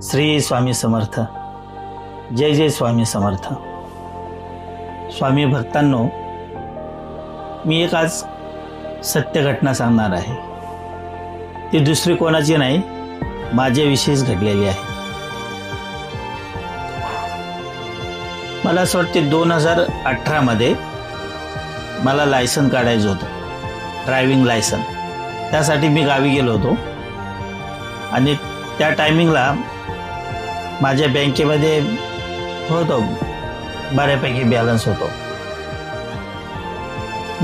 श्री स्वामी समर्थ. जय जय स्वामी समर्थ. स्वामी भक्तांनो, मी एक आज सत्य घटना सांगणार आहे. ती दुसरी कोणाची नाही, माझ्याविषयीच घडलेली आहे. मला असं वाटते 2018 मध्ये मला लायसन काढायचं होतं, ड्रायव्हिंग लायसन. त्यासाठी मी गावी गेलो होतो आणि त्या टायमिंगला माझ्या बँकेमध्ये होतो बऱ्यापैकी बॅलन्स होतो.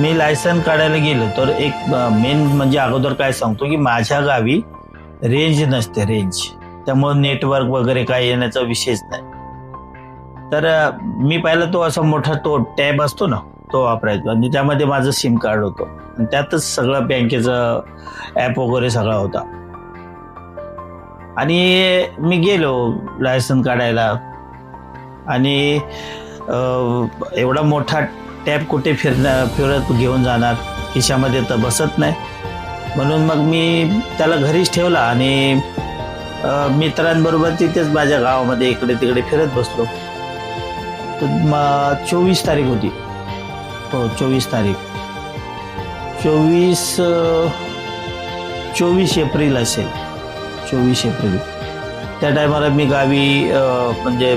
मी लायसन काढायला गेलो तर एक मेन म्हणजे अगोदर काय सांगतो की माझ्या गावी रेंज नसते, त्यामुळे नेटवर्क वगैरे काय येण्याचा विषयच नाही. तर मी पहिला तो असा मोठा तो टॅब असतो ना, तो वापरायचो आणि त्यामध्ये माझं सिम कार्ड होतं आणि त्यातच सगळं बँकेचं ॲप वगैरे सगळा होता. आणि मी गेलो लायसन काढायला आणि एवढा मोठा टॅब कुठे फिरत घेऊन जाणार, खिशामध्ये तर बसत नाही. म्हणून मग मी त्याला घरीच ठेवला आणि मित्रांबरोबर तिथेच माझ्या गावामध्ये इकडे तिकडे फिरत बसलो. तर 24 तारीख होती. हो, 24 तारीख, 24 एप्रिल असेल, 24 एप्रिल. त्या टायमाला मी गावी म्हणजे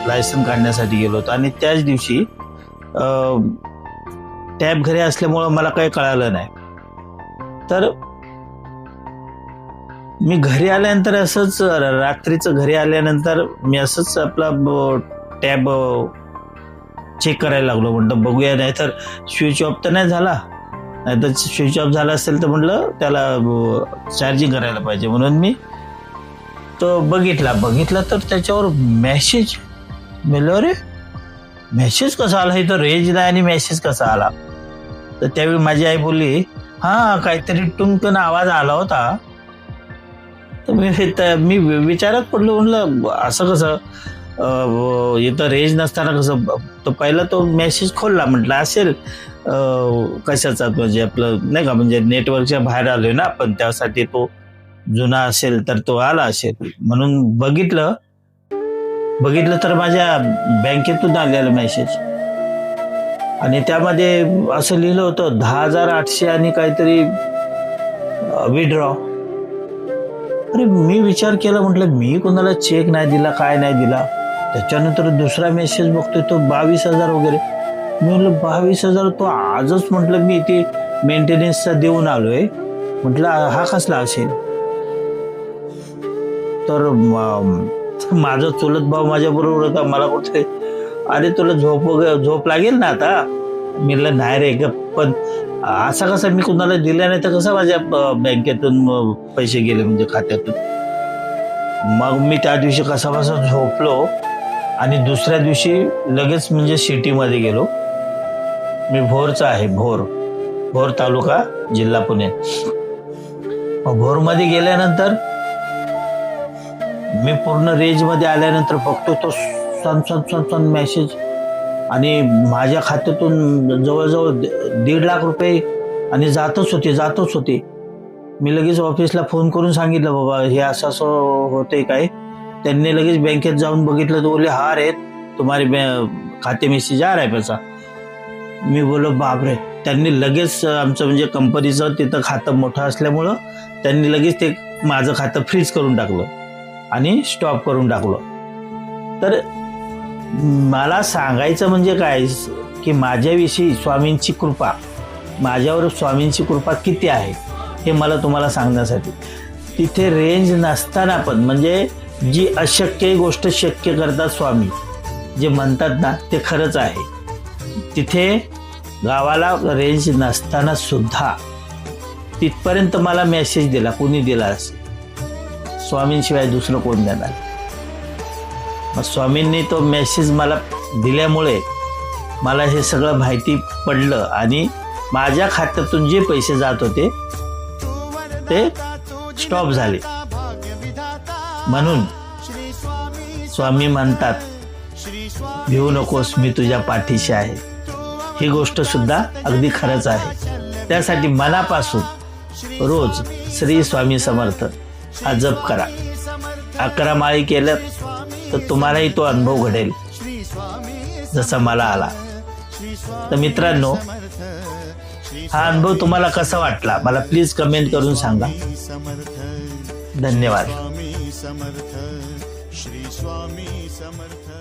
लायसन काढण्यासाठी गेलो होतो आणि त्याच दिवशी टॅब घरी असल्यामुळं मला काही कळालं नाही. तर मी घरी आल्यानंतर असंच रात्रीचं घरी आल्यानंतर मी असंच आपला टॅब चेक करायला लागलो. म्हटलं बघूया, नाही तर स्विच ऑफ तर नाही झाला, नाही तर स्विच ऑफ झाला असेल तर म्हटलं त्याला चार्जिंग करायला पाहिजे. म्हणून मी तो बघितला तर त्याच्यावर मेसेज मिळालं. अरे मेसेज कसा आला, इथं रेंज नाही आणि मेसेज कसा आला? तर त्यावेळी माझी आई बोलली, हां काहीतरी टुनकन आवाज आला होता. तर मी विचारात पडलो, म्हणलं असं कसं, इथं रेंज नसताना कसं? तर पहिला तो मेसेज खोलला, म्हटलं असेल कशाचा, म्हणजे आपलं नाही का, म्हणजे नेटवर्कच्या बाहेर आलोय ना आपण, त्यासाठी तो जुना असेल तर तो आला असेल. म्हणून बघितलं तर माझ्या बँकेतून आलेला मेसेज आणि त्यामध्ये असं लिहिलं होतं 10,800 आणि काहीतरी विड्रॉ. अरे मी विचार केला, म्हटलं मी कोणाला चेक नाही दिला, काय नाही दिला. त्याच्यानंतर दुसरा मेसेज बघतोय तो 22,000 वगैरे. मी म्हटलं 22,000 तो आजच, म्हटलं मी इथे मेंटेनन्सचा देऊन आलोय, म्हटलं हा कसला असेल? तर माझा चुलत भाऊ माझ्या बरोबर होता. मला कुठे, अरे तुला झोप लागेल ना आता? मी म्हटलं नाही रे, पण असा कसा मी कुणाला दिला नाही तर कसं माझ्या बँकेतून पैसे गेले, म्हणजे खात्यातून? मग मी त्या दिवशी कसा झोपलो आणि दुसऱ्या दिवशी लगेच म्हणजे सिटीमध्ये गेलो. मी भोरचा आहे, भोर तालुका, जिल्हा पुणे. भोरमध्ये गेल्यानंतर मी पूर्ण रेंजमध्ये आल्यानंतर बघतो तो सन मेसेज आणि माझ्या खात्यातून जवळजवळ 1.5 लाख रुपये आणि जातच होते. मी लगेच ऑफिसला फोन करून सांगितलं, बाबा हे असं होतंय काय? त्यांनी लगेच बँकेत जाऊन बघितलं तर बोलले, हा रे तुम्हारे खाते में से जा रहा है पैसा. मी बोललो बापरे. त्यांनी लगेच आमचं म्हणजे कंपनीचं तिथं खातं मोठं असल्यामुळं त्यांनी लगेच ते माझं खातं फ्रीज करून टाकलं आणि स्टॉप करून टाकलं. तर मला सांगायचं म्हणजे काय की माझ्याविषयी स्वामींची कृपा, माझ्यावर स्वामींची कृपा किती आहे हे मला तुम्हाला सांगण्यासाठी. तिथे रेंज नसताना पण, म्हणजे जी अशक्य गोष्ट शक्य करतात स्वामी, जे म्हणतात ना ते खरंच आहे. तिथे गावाला रेंज नसताना सुद्धा तिथपर्यंत मला मेसेज दिला. कोणी दिला असेल? स्वामींशिवाय दुसरं कोण देणार? मग स्वामींनी तो मेसेज मला दिल्यामुळे मला हे सगळं माहिती पडलं आणि माझ्या खात्यातून जे पैसे जात होते ते स्टॉप झाले. म्हणून स्वामी म्हणतात, भिवू नकोस, मी तुझ्या पाठीशी आहे. ही गोष्ट सुद्धा अगदी खरंच आहे. त्यासाठी मनापासून रोज श्री स्वामी समर्थ हा जप करा. 11 माळी केलं तर तुम्हालाही तो अनुभव घडेल जसा मला आला. तर मित्रांनो, हा अनुभव तुम्हाला कसा वाटला मला प्लीज कमेंट करून सांगा. धन्यवाद. स्वामी समर्थ, श्री स्वामी समर्थ.